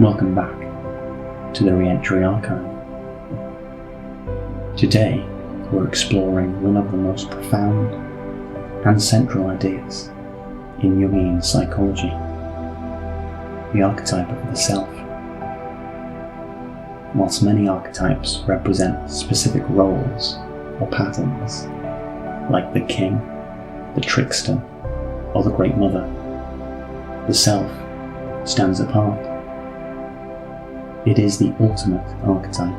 Welcome back to the Re-Entry Archive. Today we're exploring one of the most profound and central ideas in jungian psychology, the archetype of the self. Whilst many archetypes represent specific roles or patterns, like the king, the trickster, or the great mother, the self stands apart. It is the ultimate archetype,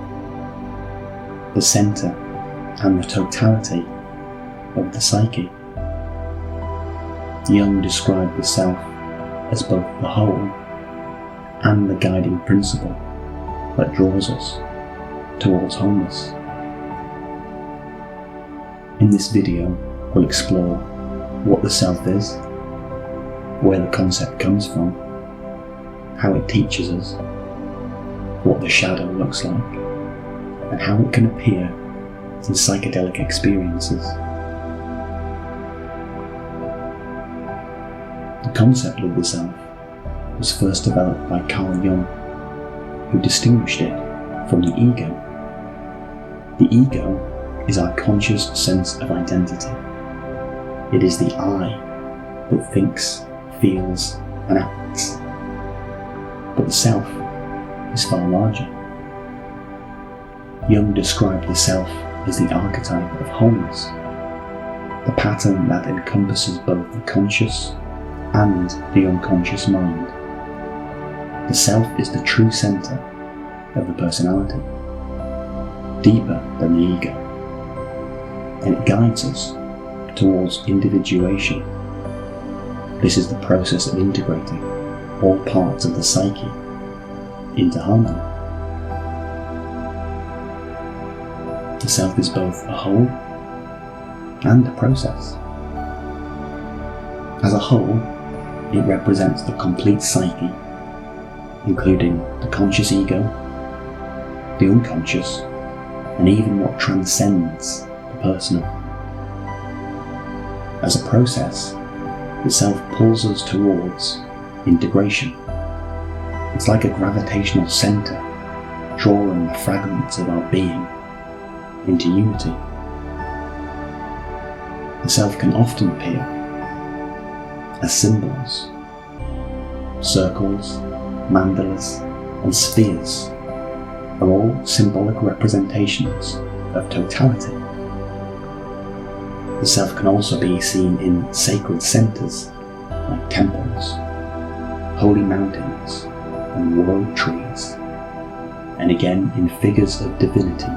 the centre and the totality of the psyche. Jung described the self as both the whole and the guiding principle that draws us towards wholeness. In this video, we'll explore what the self is, where the concept comes from, how it teaches us, what the shadow looks like, and how it can appear in psychedelic experiences. The concept of the self was first developed by Carl Jung, who distinguished it from the ego. The ego is our conscious sense of identity. It is the I that thinks, feels, and acts. But the self is far larger. Jung described the self as the archetype of wholeness, the pattern that encompasses both the conscious and the unconscious mind. The self is the true centre of the personality, deeper than the ego, and it guides us towards individuation. This is the process of integrating all parts of the psyche into harmony. The self is both a whole and a process. As a whole, it represents the complete psyche, including the conscious ego, the unconscious, and even what transcends the personal. As a process, the self pulls us towards integration. It's like a gravitational centre, drawing the fragments of our being into unity. The self can often appear as symbols. Circles, mandalas, and spheres are all symbolic representations of totality. The self can also be seen in sacred centres like temples, holy mountains, and world trees, and again in figures of divinity: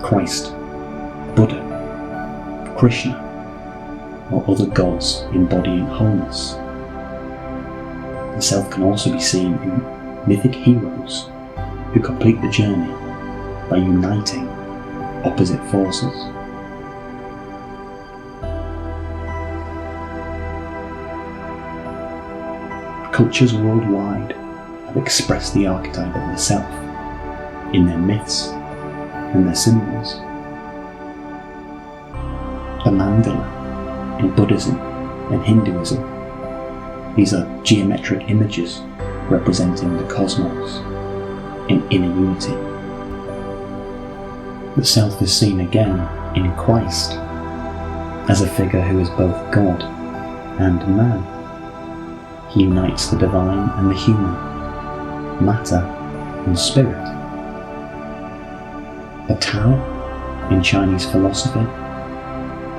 Christ, Buddha, Krishna, or other gods embodying wholeness. The self can also be seen in mythic heroes who complete the journey by uniting opposite forces. Cultures worldwide have expressed the archetype of the self in their myths and their symbols. The mandala in Buddhism and Hinduism, these are geometric images representing the cosmos in inner unity. The self is seen again in Christ as a figure who is both God and man. He unites the divine and the human, matter and spirit. The Tao in Chinese philosophy,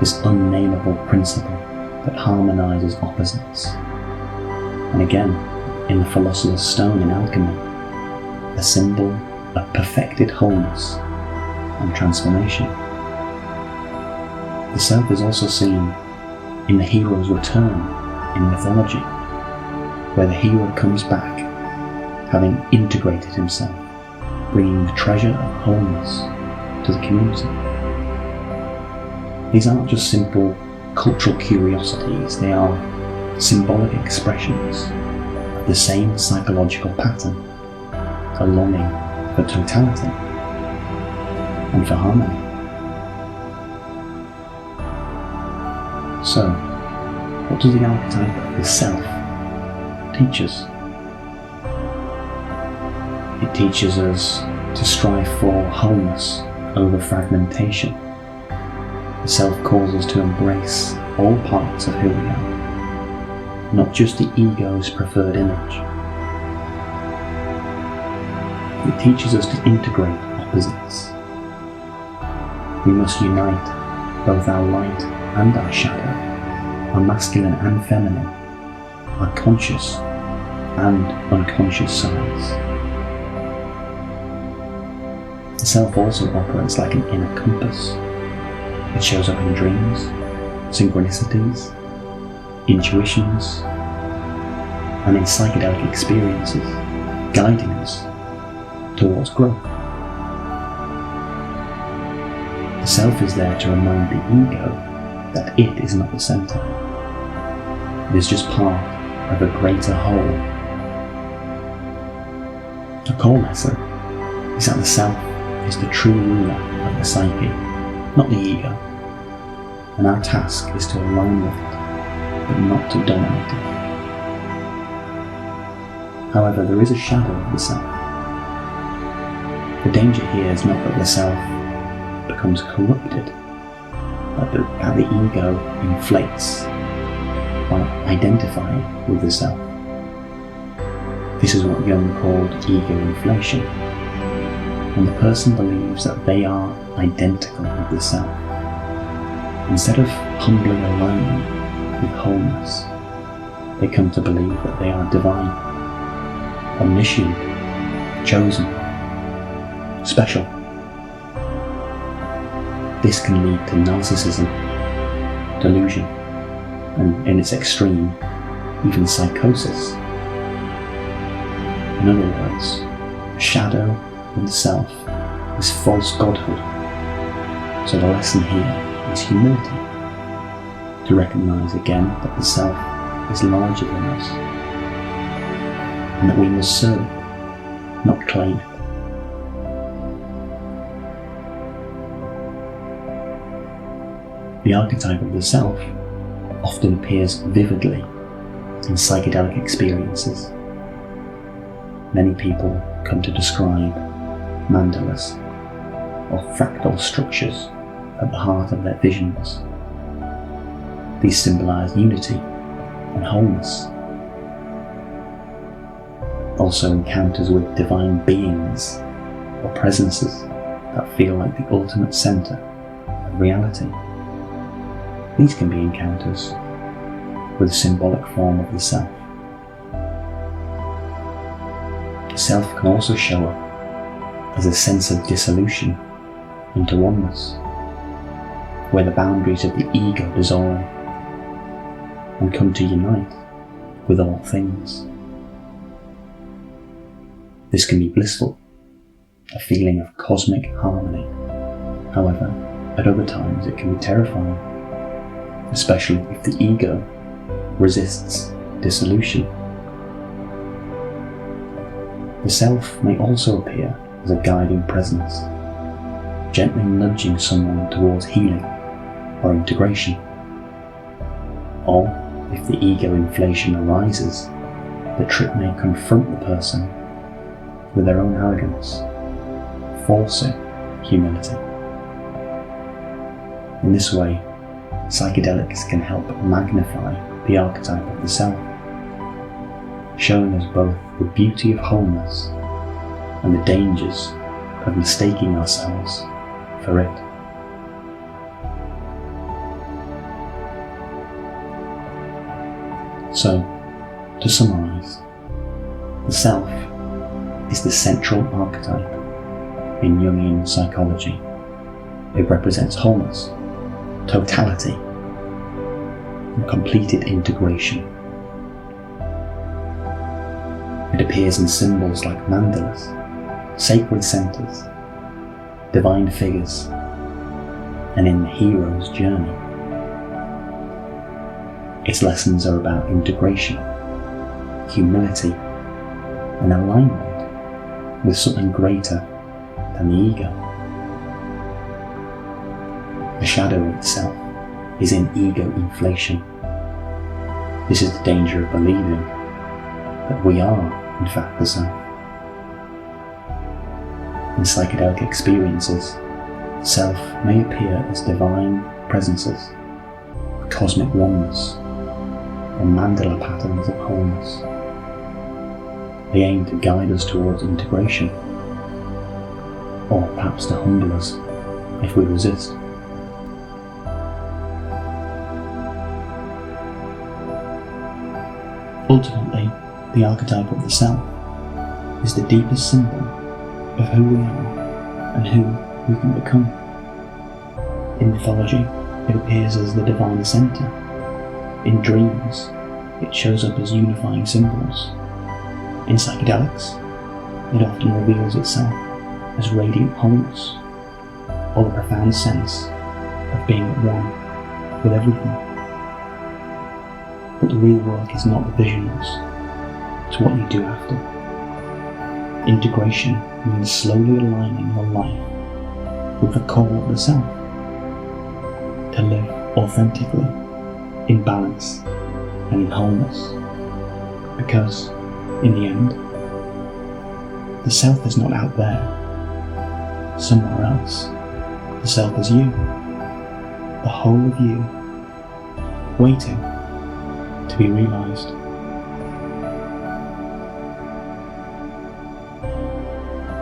this unnameable principle that harmonizes opposites. And again, in the philosopher's stone in alchemy, a symbol of perfected wholeness and transformation. The self is also seen in the hero's return in mythology, where the hero comes back, having integrated himself, bringing the treasure of wholeness to the community. These aren't just simple cultural curiosities, they are symbolic expressions of the same psychological pattern, a longing for totality and for harmony. So, what does the archetype of the self teach us? It teaches us to strive for wholeness over fragmentation. The self calls us to embrace all parts of who we are, not just the ego's preferred image. It teaches us to integrate opposites. We must unite both our light and our shadow, our masculine and feminine, our conscious and unconscious sides. The self also operates like an inner compass. It shows up in dreams, synchronicities, intuitions, and in psychedelic experiences, guiding us towards growth. The self is there to remind the ego that it is not the centre. It is just part of a greater whole. The core lesson is that the self is the true ruler of the psyche, not the ego, and our task is to align with it, but not to dominate it. However, there is a shadow of the self. The danger here is not that the self becomes corrupted, but that the ego inflates by identifying with the self. This is what Jung called ego inflation, when the person believes that they are identical with the self. Instead of humbly aligning with wholeness, they come to believe that they are divine, omniscient, chosen, special. This can lead to narcissism, delusion, and in its extreme, even psychosis. In other words, the shadow of the self is false godhood. So the lesson here is humility, to recognize again that the self is larger than us, and that we must serve it, not claim it. The archetype of the self often appears vividly in psychedelic experiences. Many people come to describe mandalas or fractal structures at the heart of their visions. These symbolize unity and wholeness. Also encounters with divine beings or presences that feel like the ultimate center of reality. These can be encounters with a symbolic form of the self. The self can also show up as a sense of dissolution into oneness, where the boundaries of the ego dissolve and come to unite with all things. This can be blissful, a feeling of cosmic harmony. However, at other times it can be terrifying, especially if the ego resists dissolution. The self may also appear as a guiding presence, gently nudging someone towards healing or integration. Or, if the ego inflation arises, the trip may confront the person with their own arrogance, forcing humility. In this way, psychedelics can help magnify the archetype of the self, showing us both the beauty of wholeness and the dangers of mistaking ourselves for it. So, to summarize, the self is the central archetype in Jungian psychology. It represents wholeness, totality, and completed integration. It appears in symbols like mandalas, sacred centers, divine figures, and in the hero's journey. Its lessons are about integration, humility, and alignment with something greater than the ego. The shadow of the self is in ego inflation. This is the danger of believing that we are, in fact, the self. In psychedelic experiences, self may appear as divine presences, cosmic oneness, or mandala patterns of wholeness. They aim to guide us towards integration, or perhaps to humble us if we resist. Ultimately, the archetype of the self is the deepest symbol of who we are and who we can become. In mythology, it appears as the divine center. In dreams, it shows up as unifying symbols. In psychedelics, it often reveals itself as radiant wholeness, or the profound sense of being at one with everything. But the real work is not the visuals, it's what you do after. Integration means slowly aligning your life with the core of the self, to live authentically, in balance and in wholeness, because, in the end, the self is not out there, somewhere else. The self is you, the whole of you, waiting to be realized.